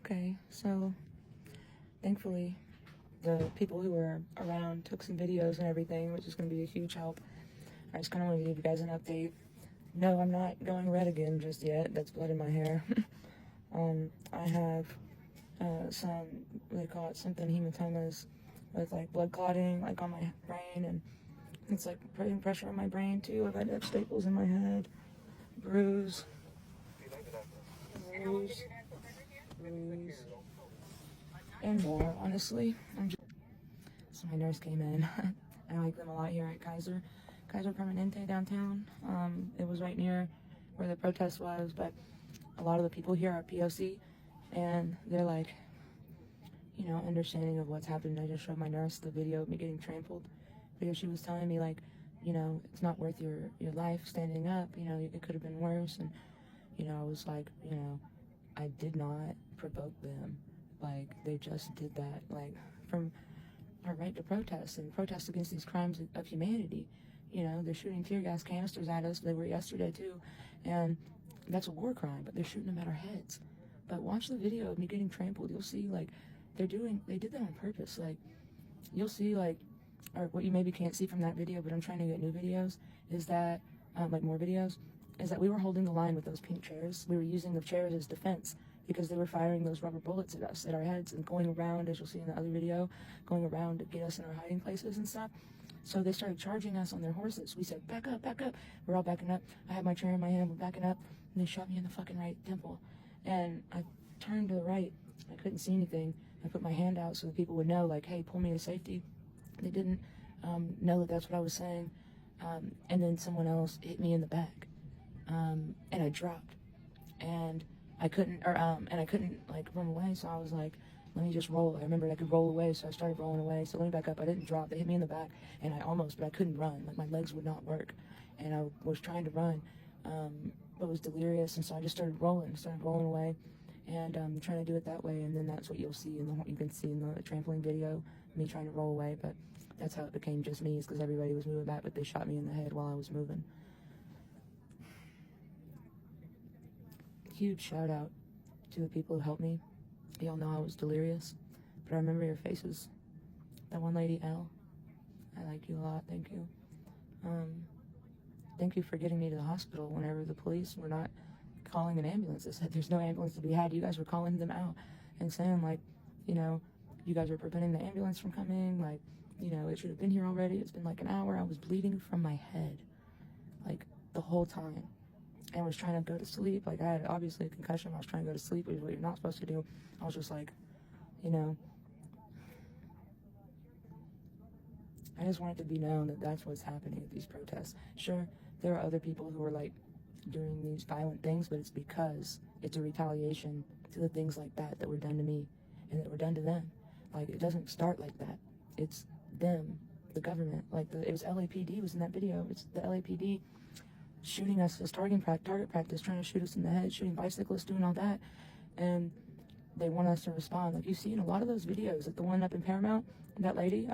Okay, so thankfully the people who were around took some videos and everything, which is going to be a huge help. I just kind of want to give you guys an update. No, I'm not going red again just yet. That's blood in my hair. I have some, they call it something, hematomas, with like blood clotting, like on my brain, and it's like putting pressure on my brain too. I've had staples in my head, bruise, bruise, bruise, and more, honestly. So my nurse came in. I like them a lot here at Kaiser Permanente downtown. It was right near where the protest was, but a lot of the people here are POC, and they're like, you know, understanding of what's happened. I just showed my nurse the video of me getting trampled because she was telling me, like, you know, it's not worth your life standing up, you know, it could have been worse. And, you know, I was like, you know, I did not provoke them. Like, they just did that, like, from our right to protest and protest against these crimes of humanity. You know, they're shooting tear gas canisters at us. They were yesterday too, and that's a war crime, but they're shooting them at our heads. But watch the video of me getting trampled. You'll see, like, they did that on purpose. Like, you'll see, like, or what you maybe can't see from that video, but I'm trying to get new videos, is that, like more videos, is that we were holding the line with those pink chairs. We were using the chairs as defense because they were firing those rubber bullets at us, at our heads, and going around, as you'll see in the other video, going around to get us in our hiding places and stuff. So they started charging us on their horses. We said, back up, back up. We're all backing up. I had my chair in my hand, we're backing up, and they shot me in the fucking right temple. And I turned to the right. I couldn't see anything. I put my hand out so that people would know, like, hey, pull me to safety. They didn't know that that's what I was saying. And then someone else hit me in the back. And I dropped. And I couldn't, like, run away, so I was like, let me just roll. I remembered I could roll away, so I started rolling away. So let me back up. I didn't drop. They hit me in the back, and but I couldn't run. Like, my legs would not work. And I was trying to run, but was delirious, and so I just started rolling away, and trying to do it that way. And then that's what you'll see you can see in the trampling video, me trying to roll away. But that's how it became just me, is because everybody was moving back, but they shot me in the head while I was moving. Huge shout out to the people who helped me. Y'all know I was delirious, but I remember your faces. That one lady, Elle, I like you a lot, thank you. Thank you for getting me to the hospital whenever the police were not calling an ambulance. They said there's no ambulance to be had. You guys were calling them out and saying, like, you know, you guys were preventing the ambulance from coming, like, you know, it should have been here already. It's been like an hour. I was bleeding from my head, like, the whole time. And I was trying to go to sleep. Like, I had obviously a concussion. I was trying to go to sleep, which is what you're not supposed to do. I was just like, you know, I just want it to be known that that's what's happening at these protests. Sure, there are other people who are, like, doing these violent things, but it's because it's a retaliation to the things like that that were done to me and that were done to them. Like, it doesn't start like that. It's them, the government. Like, it was LAPD was in that video. It's the LAPD shooting us as target practice, trying to shoot us in the head, shooting bicyclists, doing all that. And they want us to respond. Like, you see in a lot of those videos, like the one up in Paramount, that lady,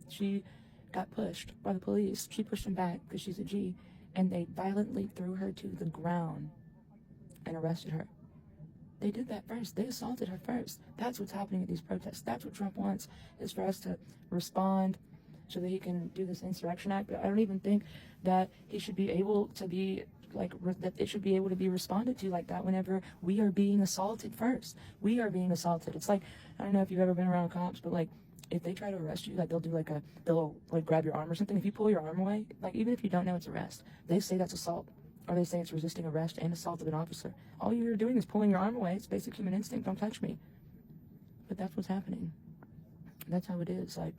she got pushed by the police. She pushed him back because she's a G, and they violently threw her to the ground and arrested her. They did that first. They assaulted her first. That's what's happening at these protests. That's what Trump wants, is for us to respond so that he can do this insurrection act. But I don't even think that he should be able to be, like, that it should be able to be responded to like that whenever we are being assaulted first. We are being assaulted. It's like, I don't know if you've ever been around cops, but, like, if they try to arrest you, like, they'll grab your arm or something. If you pull your arm away, like, even if you don't know it's arrest, they say that's assault. Or they say it's resisting arrest and assault of an officer. All you're doing is pulling your arm away. It's basic human instinct. Don't touch me. But that's what's happening. That's how it is. Like,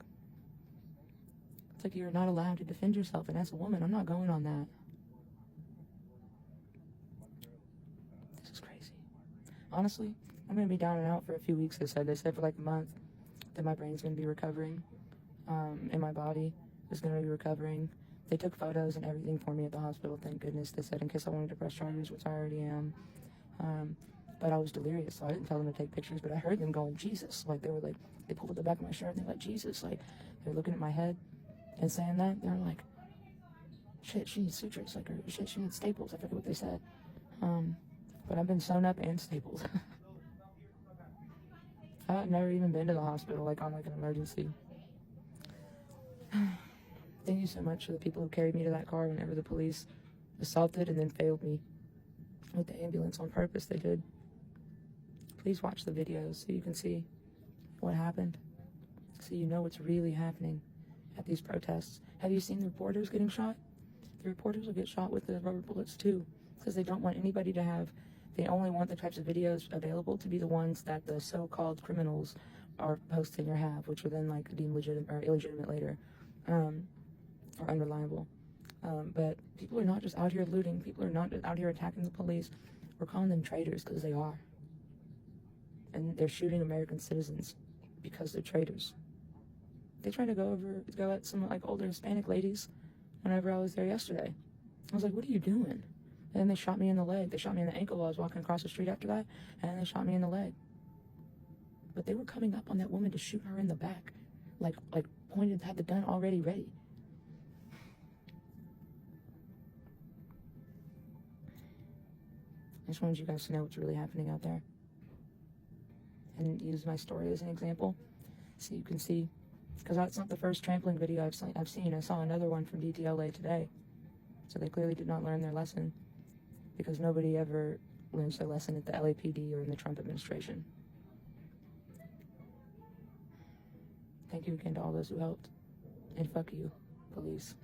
it's like you're not allowed to defend yourself. And as a woman, I'm not going on that. This is crazy. Honestly, I'm going to be down and out for a few weeks, they said. They said for like a month that my brain's going to be recovering. And my body is going to be recovering. They took photos and everything for me at the hospital, thank goodness. They said in case I wanted to press charges, which I already am. But I was delirious, so I didn't tell them to take pictures, but I heard them going, Jesus. Like, they were like, they pulled at the back of my shirt and they're like, Jesus. Like, they're looking at my head and saying that. They're like, shit, she needs sutures. Like, or shit, she needs staples. I forget what they said. But I've been sewn up and stapled. I've never even been to the hospital, like on like an emergency. Thank you so much for the people who carried me to that car whenever the police assaulted and then failed me with the ambulance on purpose. They did. Please watch the videos so you can see what happened, so you know what's really happening at these protests. Have you seen the reporters getting shot? The reporters will get shot with the rubber bullets too, because they don't want anybody to have, they only want the types of videos available to be the ones that the so-called criminals are posting or have, which are then like deemed legitimate or illegitimate later, or unreliable. But people are not just out here looting. People are not just out here attacking the police. We're calling them traitors because they are. And they're shooting American citizens because they're traitors. They tried to go at some like older Hispanic ladies whenever I was there yesterday. I was like, what are you doing? And then they shot me in the leg. They shot me in the ankle while I was walking across the street after that, and then they shot me in the leg. But they were coming up on that woman to shoot her in the back, like pointed, had the gun already ready. I just wanted you guys to know what's really happening out there, and use my story as an example, so you can see. Because that's not the first trampling video I've seen. I saw another one from DTLA today. So they clearly did not learn their lesson, because nobody ever learns their lesson at the LAPD or in the Trump administration. Thank you again to all those who helped. And fuck you, police.